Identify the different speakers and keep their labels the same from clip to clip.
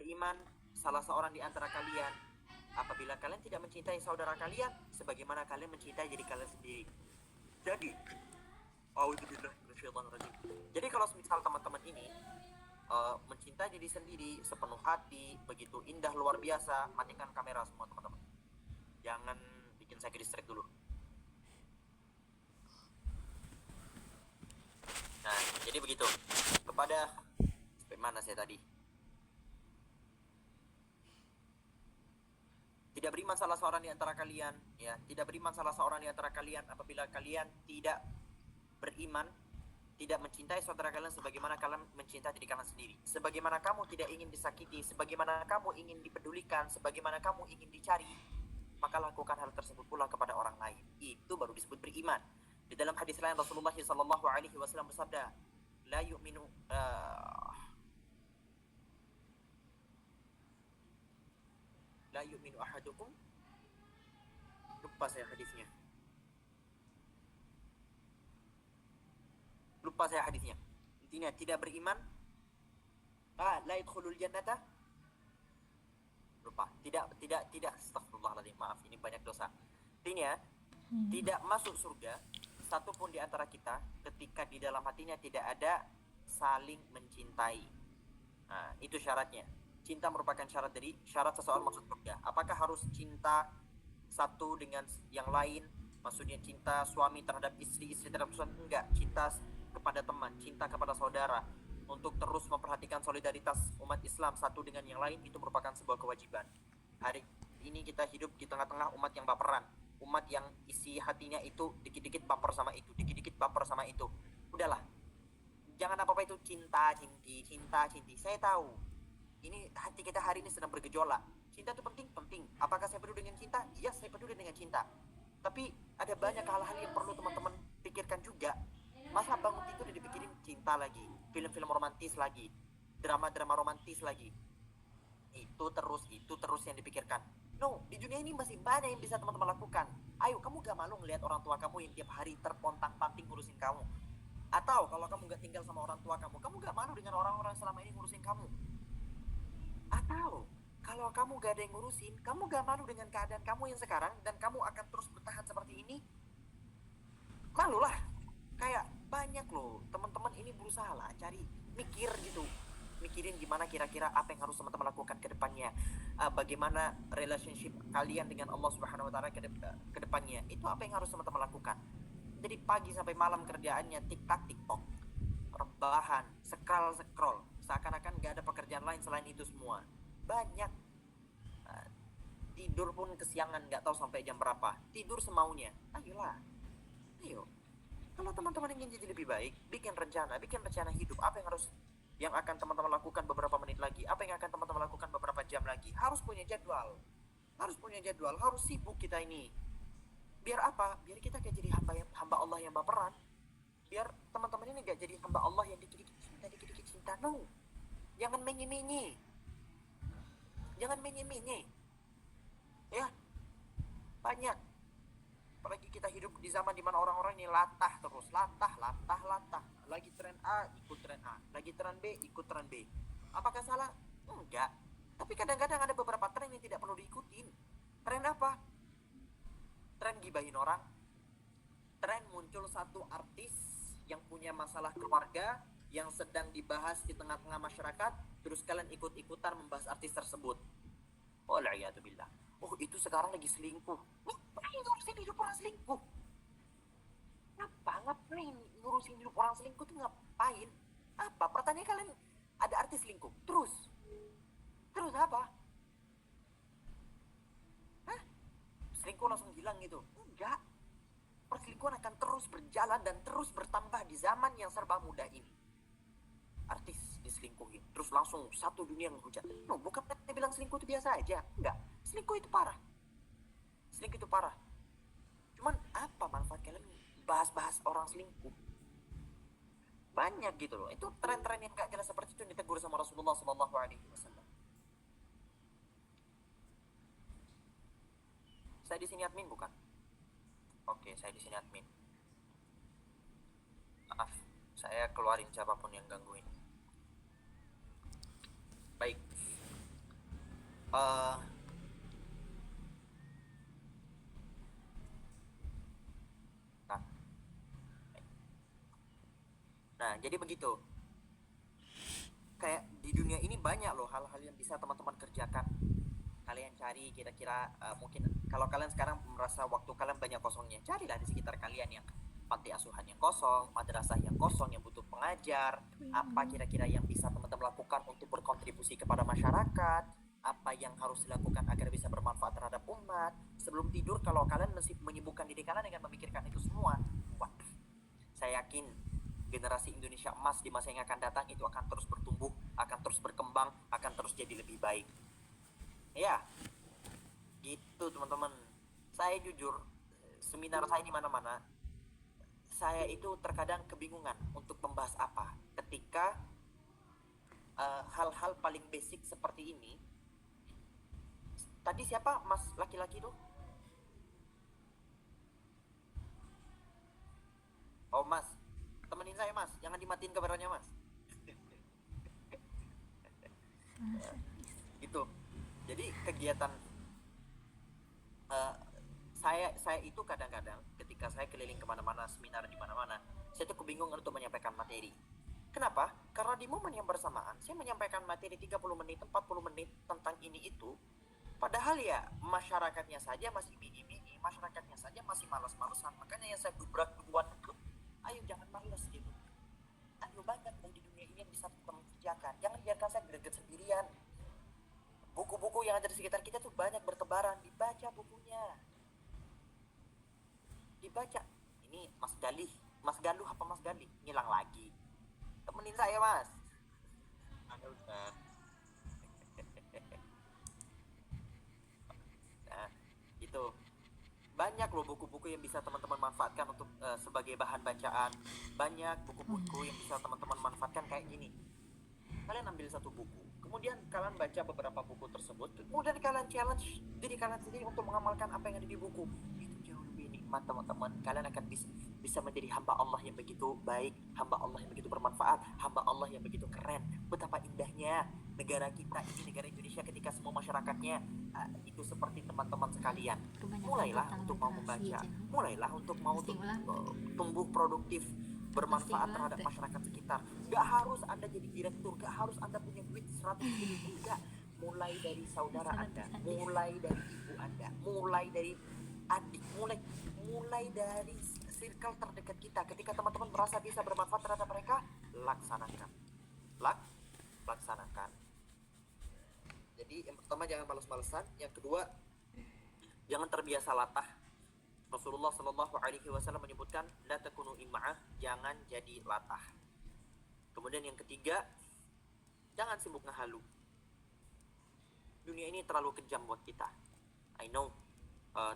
Speaker 1: beriman salah seorang di antara kalian apabila kalian tidak mencintai saudara kalian sebagaimana kalian mencintai diri kalian sendiri. Jadi, jadi kalau misal teman-teman ini mencintai diri sendiri sepenuh hati, begitu indah luar biasa, matikan kamera semua teman-teman. Jangan bikin saya distract dulu. Nah, jadi begitu. Kepada sampai mana saya tadi? Tidak beriman salah seorang di antara kalian, ya, tidak beriman salah seorang di antara kalian apabila kalian tidak beriman, tidak mencintai saudara kalian sebagaimana kalian mencintai diri kalian sendiri. Sebagaimana kamu tidak ingin disakiti, sebagaimana kamu ingin dipedulikan, sebagaimana kamu ingin dicari, maka lakukan hal tersebut pula kepada orang lain. Itu baru disebut beriman. Di dalam hadis lain Rasulullah sallallahu alaihi wasallam bersabda, la yu'minu la yu'minu ahadukum. Lupa saya hadisnya. Intinya tidak beriman. La yadkhulul jannata. Lupa. Tidak. Astagfirullahaladzim. Maaf, ini banyak dosa. Intinya tidak masuk surga satu pun di antara kita ketika di dalam hatinya tidak ada saling mencintai. Nah, itu syaratnya. Cinta merupakan syarat seseorang masuk surga. Apakah harus cinta satu dengan yang lain? Maksudnya cinta suami terhadap istri terhadap suami? Enggak. Cinta kepada teman, cinta kepada saudara, untuk terus memperhatikan solidaritas umat Islam satu dengan yang lain, itu merupakan sebuah kewajiban. Hari ini kita hidup di tengah-tengah umat yang baperan, umat yang isi hatinya itu dikit-dikit baper sama itu, dikit-dikit baper sama itu. Udahlah, jangan apa-apa itu cinta cinti. Saya tahu ini hati kita hari ini sedang bergejolak. Cinta itu penting. Apakah saya peduli dengan cinta? Iya, saya peduli dengan cinta. Tapi ada banyak hal-hal yang perlu teman-teman pikirkan juga. Masa bangun tidur udah dipikirin cinta lagi, film-film romantis lagi, drama-drama romantis lagi. Itu terus yang dipikirkan. No, di dunia ini masih banyak yang bisa teman-teman lakukan. Ayo, kamu gak malu ngelihat orang tua kamu yang tiap hari terpontang-panting ngurusin kamu? Atau kalau kamu gak tinggal sama orang tua kamu gak malu dengan orang-orang selama ini ngurusin kamu? Atau kalau kamu gak ada yang ngurusin, kamu gak malu dengan keadaan kamu yang sekarang dan kamu akan terus bertahan seperti ini? Malulah. Kayak banyak loh teman-teman ini berusaha lah cari mikirin gimana kira-kira apa yang harus teman-teman lakukan ke depannya, bagaimana relationship kalian dengan Allah Subhanahu wa taala ke depannya. Itu apa yang harus teman-teman lakukan. Jadi pagi sampai malam kerjaannya TikTok, rebahan, scroll, seakan-akan gak ada pekerjaan lain selain itu semua. Banyak. Tidur pun kesiangan, gak tahu sampai jam berapa. Tidur semaunya. Ayo. Kalau teman-teman ingin jadi lebih baik, bikin rencana hidup. Apa yang akan teman-teman lakukan beberapa menit lagi? Apa yang akan teman-teman lakukan beberapa jam lagi? Harus punya jadwal, harus sibuk kita ini. Biar apa? Biar kita gak jadi hamba Allah yang baperan. Biar teman-teman ini gak jadi hamba Allah yang dikit-dikit cinta. No, jangan menye-menye. Ya, banyak. Apalagi kita hidup di zaman dimana orang-orang ini latah. Lagi tren A, ikut tren A. Lagi tren B, ikut tren B. Apakah salah? Enggak. Tapi kadang-kadang ada beberapa tren yang tidak perlu diikutin. Tren apa? Tren gibahin orang. Tren muncul satu artis yang punya masalah keluarga yang sedang dibahas di tengah-tengah masyarakat, terus kalian ikut-ikutan membahas artis tersebut. Wal'iyatubillah. Oh, itu sekarang lagi selingkuh. Ngapain ngurusin hidup orang selingkuh? Ngapain ngurusin hidup orang selingkuh tuh ngapain? Apa? Pertanyaan kalian, ada artis selingkuh. Terus apa? Selingkuh langsung hilang gitu? Enggak. Perselingkuhan akan terus berjalan dan terus bertambah di zaman yang serba mudah ini. Artis diselingkuhin, terus langsung satu dunia menghujat. No, bukan kita bilang selingkuh itu biasa aja. Enggak, selingkuh itu parah. Cuman apa manfaat kalian bahas-bahas orang selingkuh? Banyak gitu loh. Itu tren-tren yang gak jelas seperti itu yang ditegur sama Rasulullah SAW. Saya di sini admin bukan? Oke, saya di sini admin. Maaf, saya keluarin siapapun yang gangguin. Baik. Eh, nah, nah, jadi begitu. Kayak di dunia ini banyak loh hal-hal yang bisa teman-teman kerjakan. Kalian cari kira-kira, mungkin kalau kalian sekarang merasa waktu kalian banyak kosongnya, carilah di sekitar kalian yang panti asuhan yang kosong, madrasah yang kosong yang butuh pengajar. Apa kira-kira yang bisa teman-teman lakukan untuk berkontribusi kepada masyarakat, apa yang harus dilakukan agar bisa bermanfaat terhadap umat. Sebelum tidur, kalau kalian masih menyibukkan diri kalian dengan memikirkan itu semua, wah, saya yakin generasi Indonesia emas di masa yang akan datang itu akan terus bertumbuh, akan terus berkembang, akan terus jadi lebih baik. Ya, gitu teman-teman. Saya jujur, seminar saya di mana-mana, saya itu terkadang kebingungan untuk membahas apa. Ketika hal-hal paling basic seperti ini, tadi siapa mas laki-laki tuh? Oh mas, temenin saya mas, jangan dimatiin kameranya mas. Gitu. Jadi kegiatan eh, saya itu kadang-kadang ketika saya keliling kemana-mana, seminar di mana-mana, saya tuh kebingungan untuk menyampaikan materi. Kenapa? Karena di momen yang bersamaan saya menyampaikan materi 30 menit, 40 menit tentang ini itu, padahal ya masyarakatnya saja masih mini-mini, masyarakatnya saja masih malas-malesan. Makanya yang saya gubrak duluan itu, ayo jangan malas gitu. Ayo banyak di dunia ini yang bisa kita kerjakan. Jangan biarkan saya greget sendirian. Buku-buku yang ada di sekitar kita tuh banyak bertebaran, dibaca bukunya, dibaca. Ini Mas Galih, Mas Galuh apa Mas Galih ngilang lagi, temenin saya mas. Ada udah. Nah, itu banyak loh buku-buku yang bisa teman-teman manfaatkan untuk sebagai bahan bacaan. Banyak buku-buku yang bisa teman-teman manfaatkan kayak gini. Kalian ambil satu buku, kemudian kalian baca beberapa buku tersebut, kemudian kalian challenge diri kalian sendiri untuk mengamalkan apa yang ada di buku. Itu jauh lebih nikmat teman-teman. Kalian akan bisa menjadi hamba Allah yang begitu baik, hamba Allah yang begitu bermanfaat, hamba Allah yang begitu keren. Betapa indahnya negara kita ini, negara Indonesia, ketika semua masyarakatnya itu seperti teman-teman sekalian. Mulailah untuk mau membaca, mulailah untuk mau tumbuh produktif, bermanfaat terhadap masyarakat sekitar. Gak harus Anda jadi direktur, gak harus Anda punya duit 100 triliun, enggak. Mulai dari saudara Anda, mulai dari ibu Anda, mulai dari adik, mulai dari circle terdekat kita. Ketika teman-teman merasa bisa bermanfaat terhadap mereka, laksanakan. Laksanakan. Jadi yang pertama jangan malas-malesan, yang kedua jangan terbiasa latah. Rasulullah Shallallahu Alaihi Wasallam menyebutkan, la takunu ima'ah, jangan jadi latah. Kemudian yang ketiga, jangan sibuk ngehalu. Dunia ini terlalu kejam buat kita. I know,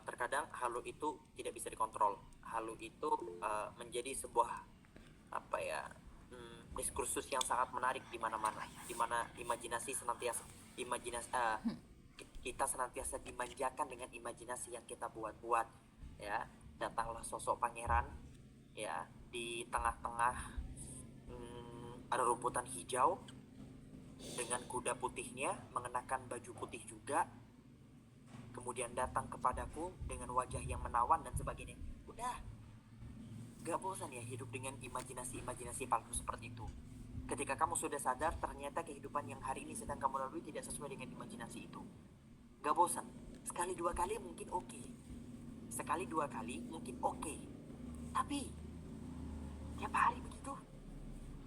Speaker 1: terkadang halu itu tidak bisa dikontrol. Halu itu menjadi sebuah diskursus yang sangat menarik di mana-mana, di mana kita senantiasa dimanjakan dengan imajinasi yang kita buat-buat. Ya, datanglah sosok pangeran, ya, di tengah-tengah ada rumputan hijau dengan kuda putihnya, mengenakan baju putih juga, kemudian datang kepadaku dengan wajah yang menawan dan sebagainya. Udah, gak bosan ya hidup dengan imajinasi palsu seperti itu? Ketika kamu sudah sadar ternyata kehidupan yang hari ini sedang kamu lalui tidak sesuai dengan imajinasi itu, gak bosan? Sekali dua kali mungkin oke, sekali dua kali mungkin oke, tapi tiap hari begitu?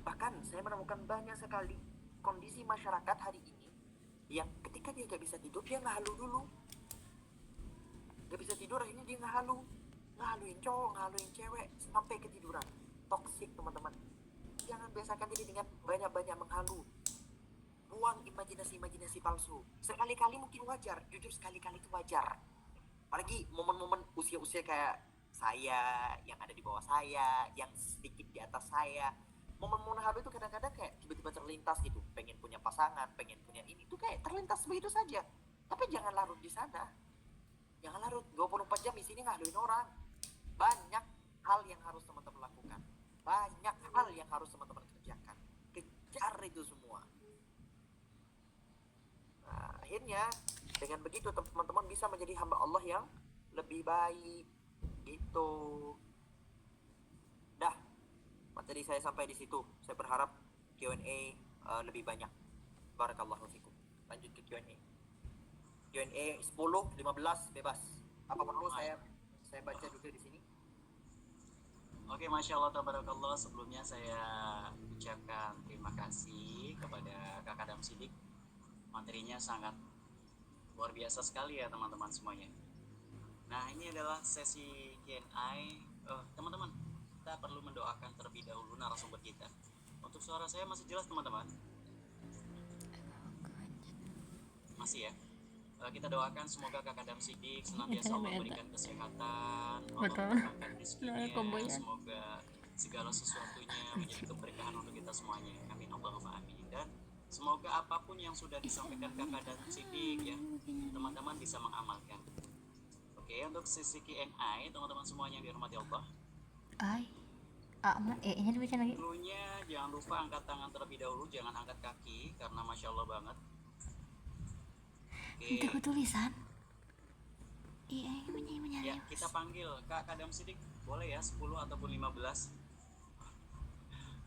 Speaker 1: Bahkan saya menemukan banyak sekali kondisi masyarakat hari ini yang ketika dia gak bisa tidur, dia ngehalu dulu. Gak bisa tidur, akhirnya dia ngehaluin cowok, ngehaluin cewek sampai ketiduran. Toksik teman-teman. Jangan biasakan diri dengan banyak-banyak menghalu. Buang imajinasi palsu. Sekali-kali mungkin wajar, jujur sekali-kali itu wajar. Apalagi momen-momen usia-usia kayak saya, yang ada di bawah saya, yang sedikit di atas saya. Momen-momen halu itu kadang-kadang kayak tiba-tiba terlintas gitu, pengen punya pasangan, pengen punya ini, itu kayak terlintas begitu saja. Tapi jangan larut di sana. Jangan larut 24 jam di sini ngaluin orang. Banyak hal yang harus teman-teman lakukan. Banyak hal yang harus teman-teman kerjakan. Kejar itu semua. Nah, akhirnya dengan begitu teman-teman bisa menjadi hamba Allah yang lebih baik gitu. Dah, materi saya sampai di situ. Saya berharap Q&A lebih banyak. Barakallahu fikum. Lanjut ke Q&A. Q&A 10, 15 bebas. Apa perlu saya baca juga di sini?
Speaker 2: Oke, Masya Allah, tabarakallah. Sebelumnya saya ucapkan terima kasih kepada Kakak Adam Sidik. Materinya sangat luar biasa sekali ya teman-teman semuanya. Nah, ini adalah sesi Q&A. Teman-teman, kita perlu mendoakan terlebih dahulu narasumber kita. Untuk suara saya masih jelas teman-teman? Masih ya? Kita doakan semoga Kakak Adam Sidik senantiasa Allah berikan kesehatan, Allah melimpahkan rezekinya, semoga segala sesuatunya menjadi keberkahan untuk kita semuanya. Amin Allahumma amin. Dan semoga apapun yang sudah disampaikan Kakak Adam Sidik ya, teman-teman bisa mengamalkan. Oke, untuk sesi Q&A teman-teman semuanya yang dihormati Allah. Dulunya jangan lupa angkat tangan terlebih dahulu, jangan angkat kaki karena Masya Allah banget.
Speaker 3: Itu tulisan.
Speaker 2: Ya, kita panggil Kak Adam Sidik, boleh ya 10 ataupun 15.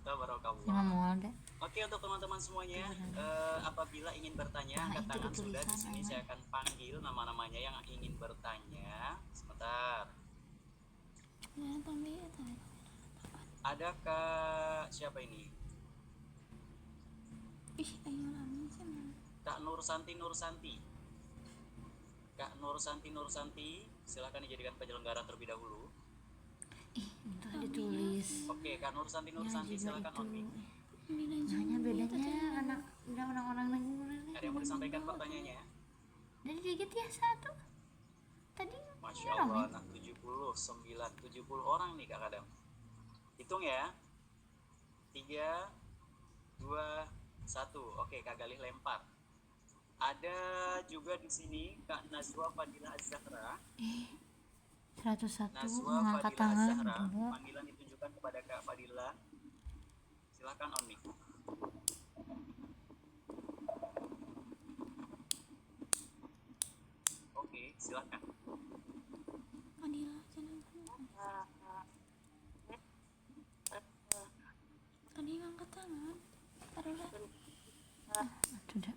Speaker 2: Tabarakallah. Oke, untuk teman-teman semuanya, apabila ingin bertanya, angkat tangan sudah di sini. Saya akan panggil nama-namanya yang ingin bertanya. Sebentar. Ada Kak siapa ini? Kak Nursanti. Kak Nursanti, silakan dijadikan penyelenggara terlebih dahulu.
Speaker 3: Itu ada tulis.
Speaker 2: Oke, Kak Nursanti, silakan on mic.
Speaker 3: Hanya bedanya orang-orang lagi.
Speaker 2: Ada yang mau disampaikan pertanyaannya?
Speaker 3: Dari dikit ya satu. Tadi
Speaker 2: Masya Allah, anak 70 orang nih Kak Adam. Hitung ya. 3, 2, 1. Oke, Kak Galih lempar. Ada juga di sini Kak Nazwa Fadila Az-Zahra.
Speaker 3: 101
Speaker 2: Nazwa
Speaker 3: mengangkat
Speaker 2: Fadila
Speaker 3: tangan.
Speaker 2: Az-Zahra. Panggilan ditunjukkan kepada Kak Fadila. Silakan on mic. Oke, silakan.
Speaker 4: Tadi ngangkat tangan.
Speaker 3: Sudah.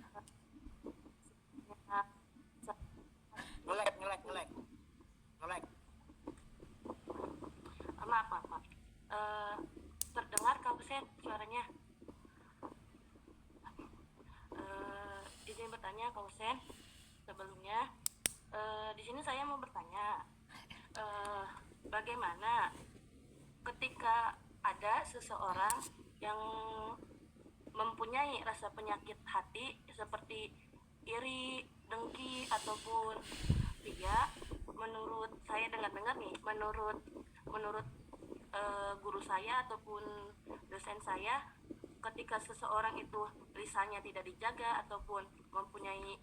Speaker 1: Ngelek.
Speaker 4: Maaf. Terdengar Kak Husen suaranya. Izin bertanya Kak Husen. Sebelumnya, di sini saya mau bertanya, bagaimana ketika ada seseorang yang mempunyai rasa penyakit hati seperti iri, dengki ataupun ria, menurut saya dengar-dengar nih, menurut guru saya ataupun dosen saya, ketika seseorang itu lisannya tidak dijaga ataupun mempunyai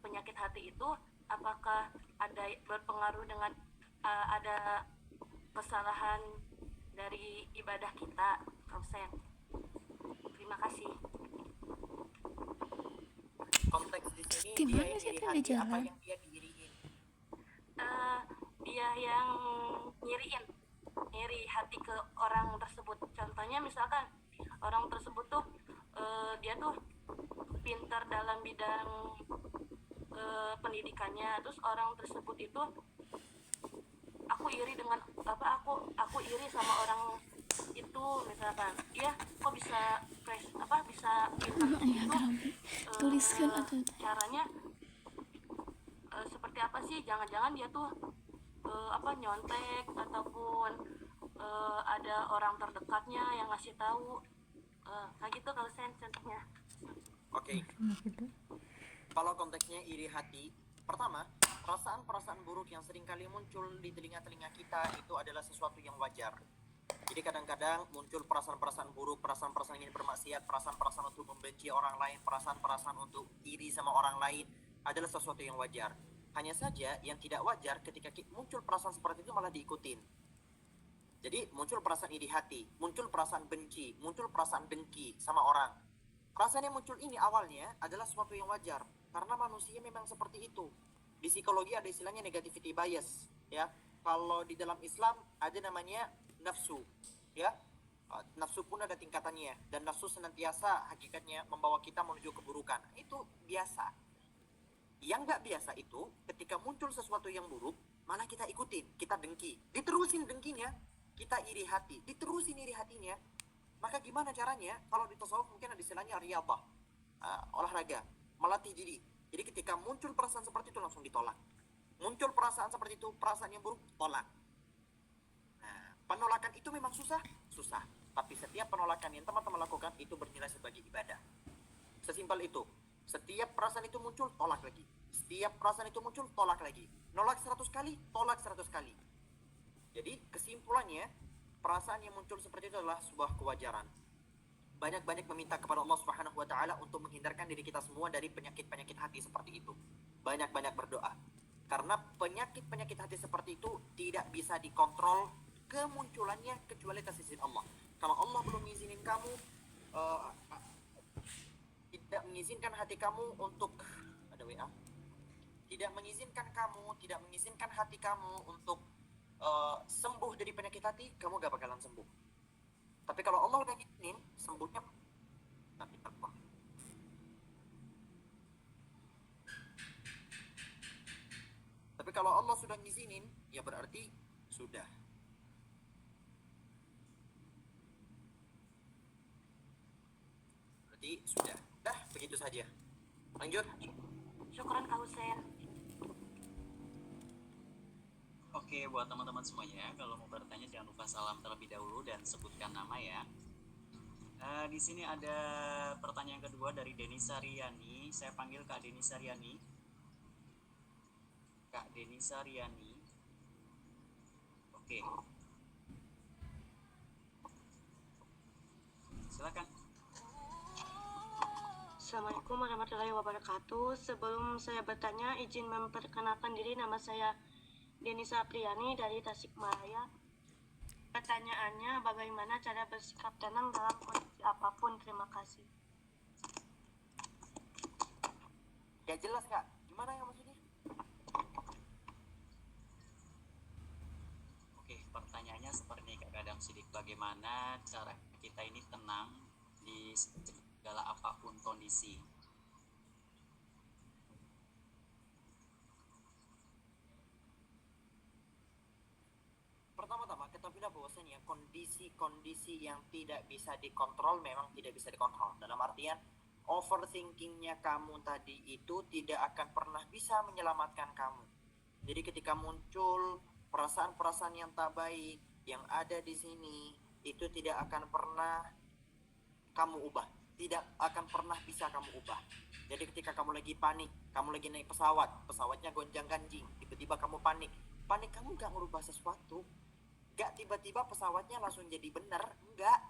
Speaker 4: penyakit hati itu, apakah ada berpengaruh dengan ada kesalahan dari ibadah kita, Kausen? Terima kasih.
Speaker 1: Konteks di sini
Speaker 4: Di
Speaker 1: dia
Speaker 4: mana
Speaker 1: yang
Speaker 4: sih
Speaker 1: iri
Speaker 4: itu
Speaker 1: hati,
Speaker 4: di jalan?
Speaker 1: apa yang dia diiriin?
Speaker 4: Dia yang ngiri hati ke orang tersebut. Contohnya misalkan orang tersebut tuh dia tuh pintar dalam bidang pendidikannya, terus orang tersebut itu aku iri dengan aku iri sama orang itu, misalkan dia kok bisa bisa pintar itu,
Speaker 3: Tuliskan atau
Speaker 4: caranya seperti apa sih? Jangan-jangan dia tuh nyontek ataupun ada orang terdekatnya yang ngasih tahu, kayak gitu kalau contohnya.
Speaker 1: Oke. Kalau konteksnya iri hati, pertama, perasaan-perasaan buruk yang seringkali muncul di telinga-telinga kita itu adalah sesuatu yang wajar. Jadi kadang-kadang muncul perasaan-perasaan buruk, perasaan-perasaan ingin bermaksiat, perasaan-perasaan untuk membenci orang lain, perasaan-perasaan untuk iri sama orang lain adalah sesuatu yang wajar. Hanya saja yang tidak wajar ketika muncul perasaan seperti itu malah diikutin. Jadi muncul perasaan iri hati, muncul perasaan benci, muncul perasaan dengki sama orang. Perasaan yang muncul ini awalnya adalah sesuatu yang wajar. Karena manusia memang seperti itu. Di psikologi ada istilahnya negativity bias, ya. Kalau di dalam Islam ada namanya nafsu, ya. Nafsu pun ada tingkatannya, dan nafsu senantiasa hakikatnya membawa kita menuju keburukan. Itu biasa. Yang nggak biasa itu ketika muncul sesuatu yang buruk, malah kita ikutin, kita dengki, diterusin dengkinya, kita iri hati, diterusin iri hatinya. Maka gimana caranya? Kalau di tasawuf mungkin ada istilahnya riyadhah, olahraga, melatih diri. Jadi ketika muncul perasaan seperti itu langsung ditolak. Muncul perasaan seperti itu, perasaan yang buruk, tolak. Nah, penolakan itu memang susah. Tapi setiap penolakan yang teman-teman lakukan itu bernilai sebagai ibadah. Sesimpel itu. Setiap perasaan itu muncul, tolak lagi. Setiap perasaan itu muncul, tolak lagi. Nolak 100 kali, tolak 100 kali. Jadi kesimpulannya, perasaan yang muncul seperti itu adalah sebuah kewajaran. Banyak-banyak meminta kepada Allah Subhanahu wa taala untuk menghindarkan diri kita semua dari penyakit-penyakit hati seperti itu. Banyak-banyak berdoa. Karena penyakit-penyakit hati seperti itu tidak bisa dikontrol kemunculannya kecuali atas izin Allah. Kalau Allah belum mengizinin kamu, tidak mengizinkan hati kamu untuk ada WA, tidak mengizinkan hati kamu untuk sembuh dari penyakit hati, kamu gak bakalan sembuh. Tapi kalau Allah udah ngizinin, sembuhnya nanti telepon. Tapi kalau Allah sudah ngizinin, ya berarti sudah. Berarti sudah. Dah, begitu saja. Lanjut.
Speaker 4: Syukran Kak Husein.
Speaker 2: Oke, buat teman-teman semuanya, kalau mau bertanya jangan lupa salam terlebih dahulu dan sebutkan nama ya. Di sini ada pertanyaan kedua dari Deni Sariani. Saya panggil Kak Deni Sariani. Kak Deni Sariani. Oke. Silakan.
Speaker 4: Assalamualaikum warahmatullahi wabarakatuh. Sebelum saya bertanya, izin memperkenalkan diri. Nama saya Deni Sapriani dari Tasikmalaya. Pertanyaannya, bagaimana cara bersikap tenang dalam kondisi apapun? Terima kasih.
Speaker 1: Ya jelas Kak. Gimana ya maksudnya?
Speaker 2: Oke, pertanyaannya seperti ini Kak Kadam Sidik. Bagaimana cara kita ini tenang di segala apapun kondisi?
Speaker 1: Pertama-tama ketahuilah bahwasanya kondisi-kondisi yang tidak bisa dikontrol memang tidak bisa dikontrol. Dalam artian overthinkingnya kamu tadi itu tidak akan pernah bisa menyelamatkan kamu. Jadi ketika muncul perasaan-perasaan yang tak baik yang ada di sini, itu tidak akan pernah kamu ubah, tidak akan pernah bisa kamu ubah. Jadi ketika kamu lagi panik, kamu lagi naik pesawatnya gonjang-ganjing, tiba-tiba kamu panik kamu gak merubah sesuatu. Gak tiba-tiba pesawatnya langsung jadi benar, enggak.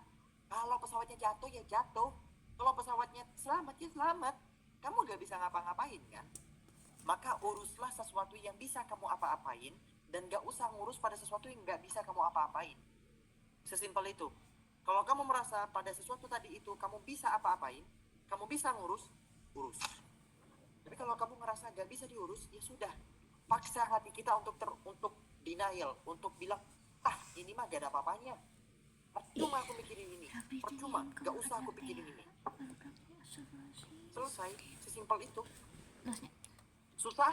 Speaker 1: Kalau pesawatnya jatuh ya jatuh, kalau pesawatnya selamat ya selamat. Kamu gak bisa ngapa-ngapain kan. Maka uruslah sesuatu yang bisa kamu apa-apain, dan gak usah ngurus pada sesuatu yang gak bisa kamu apa-apain. Sesimpel itu. Kalau kamu merasa pada sesuatu tadi itu kamu bisa apa-apain, kamu bisa urus. Tapi kalau kamu ngerasa gak bisa diurus, ya sudah. Paksa hati kita untuk denial, untuk bilang, ini mah gak ada apa-apanya. Percuma aku mikirin ini. Percuma, gak usah aku pikirin ini. Selesai, sesimpel itu. Susah?